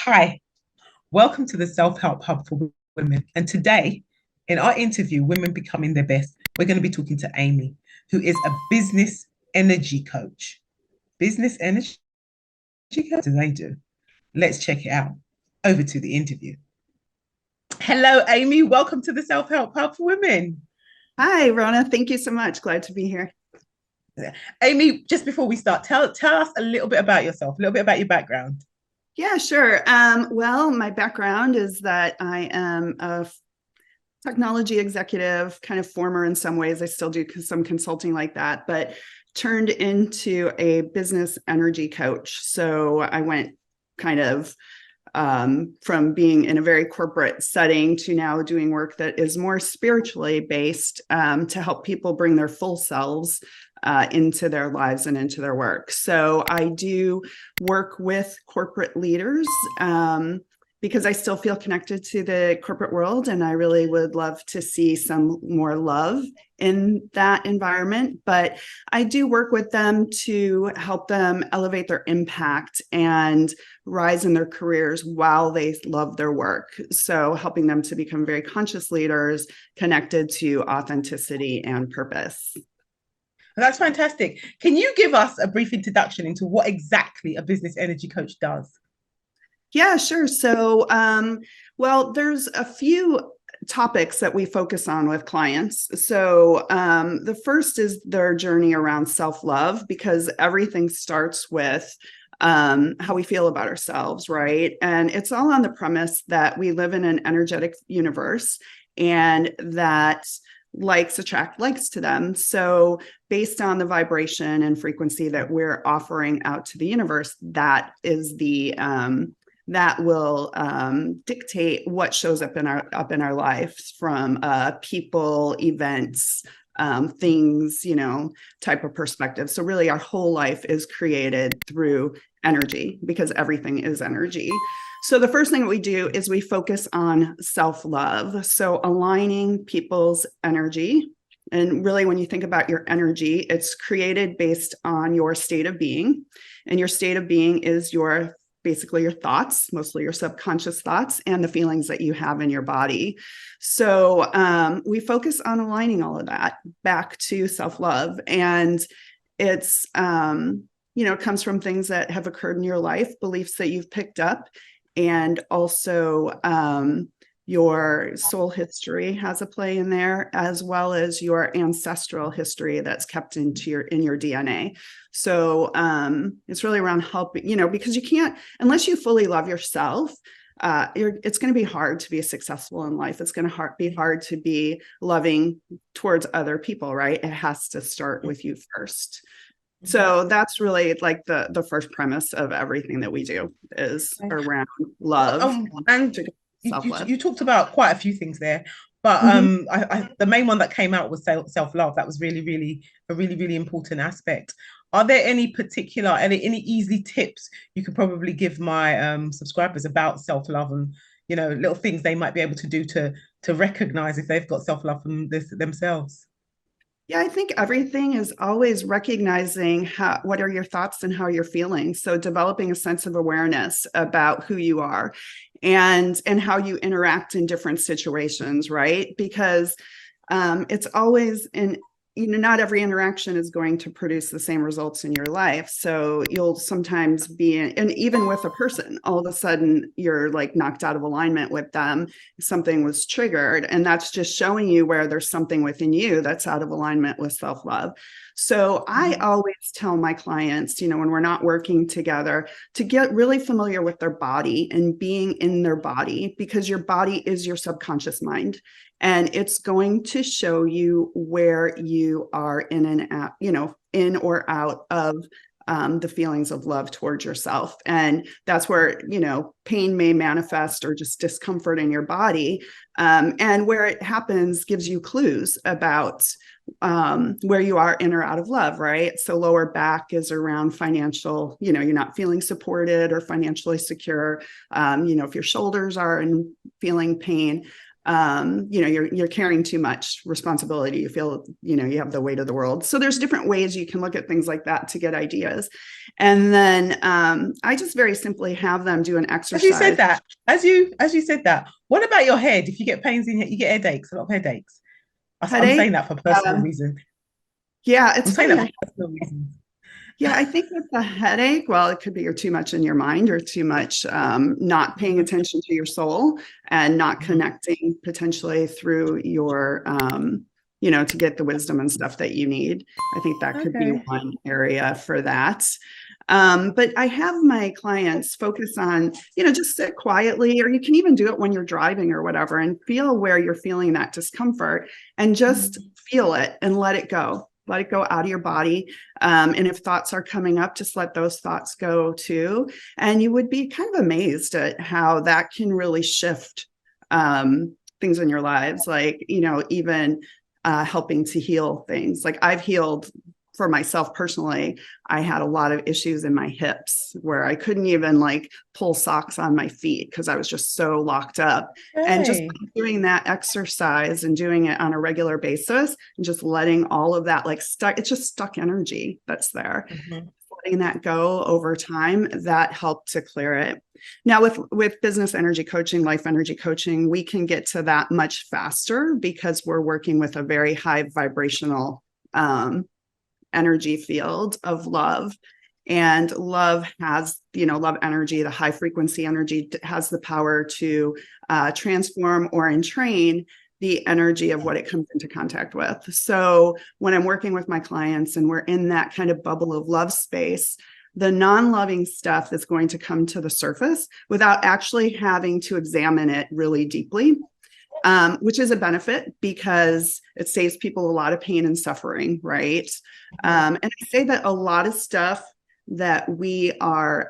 Hi, welcome to the Self Help Hub for Women. And today, in our interview, Women Becoming Their Best, we're going to be talking to Amy, who is a business energy coach. Business energy coach? What do they do? Let's check it out. Over to the interview. Hello, Amy. Welcome to the Self Help Hub for Women. Hi, Rona. Thank you so much. Glad to be here. Amy, just before we start, tell us a little bit about yourself, a little bit about your background. Yeah, sure. Well, my background is that I am a technology executive, kind of former in some ways. I still do some consulting like that, but turned into a business energy coach. So I went kind of from being in a very corporate setting to now doing work that is more spiritually based to help people bring their full selves into their lives and into their work. So I do work with corporate leaders because I still feel connected to the corporate world, and I really would love to see some more love in that environment. But I do work with them to help them elevate their impact and rise in their careers while they love their work. So helping them to become very conscious leaders connected to authenticity and purpose. That's fantastic. Can you give us a brief introduction into what exactly a business energy coach does? Yeah, sure. So, well, there's a few topics that we focus on with clients. So, the first is their journey around self-love, because everything starts with how we feel about ourselves, right? And it's all on the premise that we live in an energetic universe and that likes attract likes to them. So based on the vibration and frequency that we're offering out to the universe, that is the that will dictate what shows up in our lives, from people, events, things, type of perspective. So really our whole life is created through energy, because everything is energy. So the first thing that we do is we focus on self-love. So aligning people's energy. And really, when you think about your energy, it's created based on your state of being. And your state of being is basically your thoughts, mostly your subconscious thoughts, and the feelings that you have in your body. So we focus on aligning all of that back to self-love. And it's, it comes from things that have occurred in your life, beliefs that you've picked up, and also your soul history has a play in there, as well as your ancestral history that's kept in your DNA. So it's really around helping, because you can't, unless you fully love yourself, it's going to be hard to be successful in life. It's going to be hard to be loving towards other people, right? It has to start with you first. So that's really like the first premise of everything that we do is around love, And self-love. you talked about quite a few things there, but Mhm. the main one that came out was self-love. That was really a really important aspect. Are there any easy tips you could probably give my subscribers about self-love, and little things they might be able to do to recognize if they've got self-love from themselves? Yeah, I think everything is always recognizing what are your thoughts and how you're feeling. So developing a sense of awareness about who you are and how you interact in different situations, right? Because it's always not every interaction is going to produce the same results in your life. So you'll sometimes and even with a person, all of a sudden you're like knocked out of alignment with them. Something was triggered, and that's just showing you where there's something within you that's out of alignment with self-love. So I always tell my clients, when we're not working together, to get really familiar with their body and being in their body, because your body is your subconscious mind. And it's going to show you where you are in and out, in or out of the feelings of love towards yourself. And that's where, pain may manifest or just discomfort in your body. And where it happens gives you clues about where you are in or out of love, right? So lower back is around financial, you're not feeling supported or financially secure. If your shoulders are in feeling pain, you're carrying too much responsibility. You feel, you have the weight of the world. So there's different ways you can look at things like that to get ideas. And then I just very simply have them do an As you said exercise. that, as you said that, what about your head? If you get pains in you get headaches, a lot of headaches. I'm Headache. saying that for personal Um, reason. yeah, I'm it's saying funny. that for personal reasons. Yeah, I think with the headache, well, it could be you're too much in your mind or too much not paying attention to your soul and not Mhm. connecting potentially through your, to get the wisdom and stuff that you need. I think that could be Okay. one area for that. But I have my clients focus on, just sit quietly, or you can even do it when you're driving or whatever, and feel where you're feeling that discomfort and just Mhm. feel it and let it go. Let it go out of your body. And if thoughts are coming up, just let those thoughts go too. And you would be kind of amazed at how that can really shift things in your lives, like, even helping to heal things. Like I've healed for myself personally. I had a lot of issues in my hips where I couldn't even like pull socks on my feet because I was just so locked up. And just Okay. doing that exercise and doing it on a regular basis and just letting all of that like stuck, it's just stuck energy that's there. Mhm. Letting that go over time, that helped to clear it. Now with business energy coaching, life energy coaching, we can get to that much faster because we're working with a very high vibrational energy field of love. And love has, love energy, the high frequency energy has the power to transform or entrain the energy of what it comes into contact with. So when I'm working with my clients and we're in that kind of bubble of love space, the non-loving stuff is going to come to the surface without actually having to examine it really deeply, which is a benefit because it saves people a lot of pain and suffering, right? And I say that a lot of stuff that we are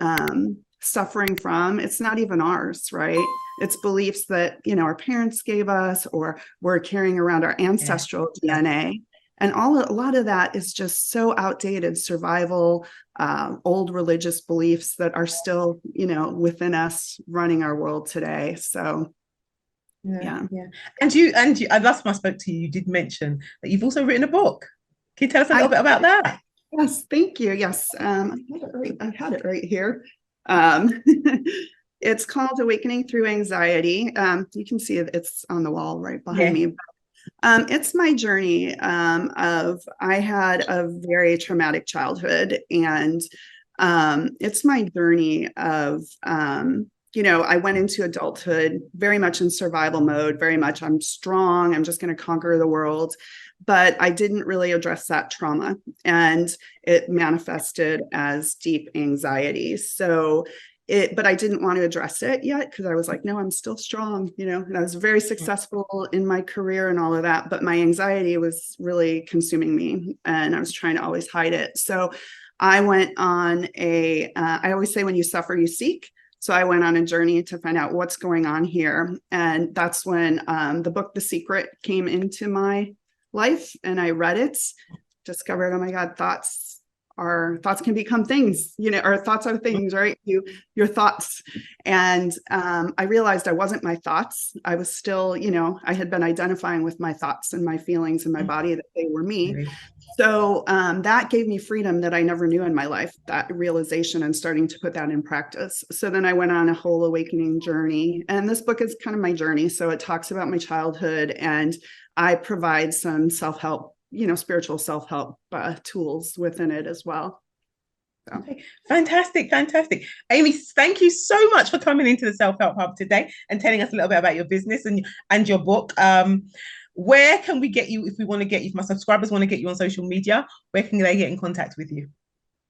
suffering from, it's not even ours, right? It's beliefs that, our parents gave us, or we're carrying around our Yeah. ancestral Yeah. DNA. And a lot of that is just so outdated survival, old religious beliefs that are still, within us running our world today. So, Yeah. yeah. Yeah. And last time I spoke to you, you did mention that you've also written a book. Can you tell us a I little bit about that? Yes, thank you. Yes, I had it right here. Um, it's called Awakening Through Anxiety. You can see it's on the wall right behind Yeah. me. It's my journey of I had a very traumatic childhood, and it's my journey of I went into adulthood very much in survival mode, very much I'm strong, I'm just going to conquer the world. But I didn't really address that trauma, and it manifested as deep anxiety. But I didn't want to address it yet because I was like, no, I'm still strong, and I was very successful in my career and all of that. But my anxiety was really consuming me and I was trying to always hide it. So I went on I always say when you suffer, you seek. So I went on a journey to find out what's going on here. And that's when the book, The Secret, came into my life and I read it, discovered, oh my God, thoughts can become things, or thoughts are things, right? Your thoughts. And I realized I wasn't my thoughts. I was still, I had been identifying with my thoughts and my feelings in my body, that they were me. So that gave me freedom that I never knew in my life, that realization and starting to put that in practice. So then I went on a whole awakening journey. And this book is kind of my journey. So it talks about my childhood, and I provide some self-help, spiritual self-help tools within it as well. So. Okay. Fantastic, fantastic. Amy, thank you so much for coming into the Self Help Hub today and telling us a little bit about your business and your book. Where can we get you if we want to get you? If my subscribers want to get you on social media, where can they get in contact with you?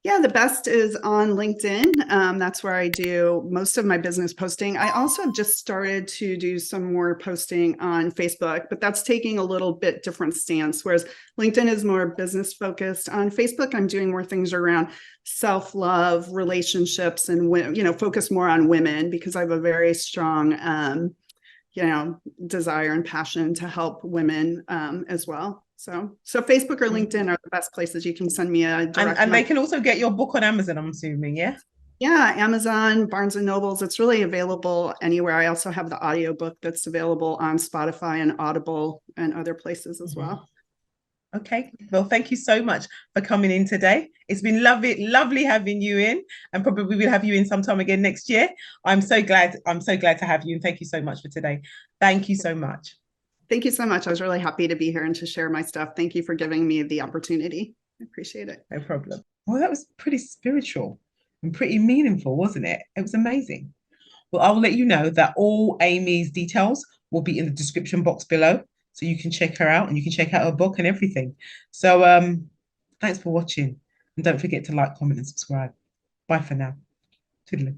Yeah, the best is on LinkedIn. That's where I do most of my business posting. I also have just started to do some more posting on Facebook, but that's taking a little bit different stance. Whereas LinkedIn is more business focused. On Facebook, I'm doing more things around self-love, relationships, and focus more on women because I have a very strong desire and passion to help women as well. So Facebook or LinkedIn are the best places. You can send me a direct And they message. can also get your book on Amazon, I'm assuming, yeah? Yeah, Amazon, Barnes and Nobles. It's really available anywhere. I also have the audiobook that's available on Spotify and Audible and other places as Mhm. well. Okay. Well, thank you so much for coming in today. It's been lovely having you in, and probably we'll have you in sometime again next year. I'm so glad to have you, and thank you so much for today. Thank you so much. Thank you so much. I was really happy to be here and to share my stuff. Thank you for giving me the opportunity. I appreciate it. No problem. Well, that was pretty spiritual and pretty meaningful, wasn't it? It was amazing. Well, I'll let you know that all Amy's details will be in the description box below. So you can check her out and you can check out her book and everything. So thanks for watching. And don't forget to like, comment, and subscribe. Bye for now. Toodaloo.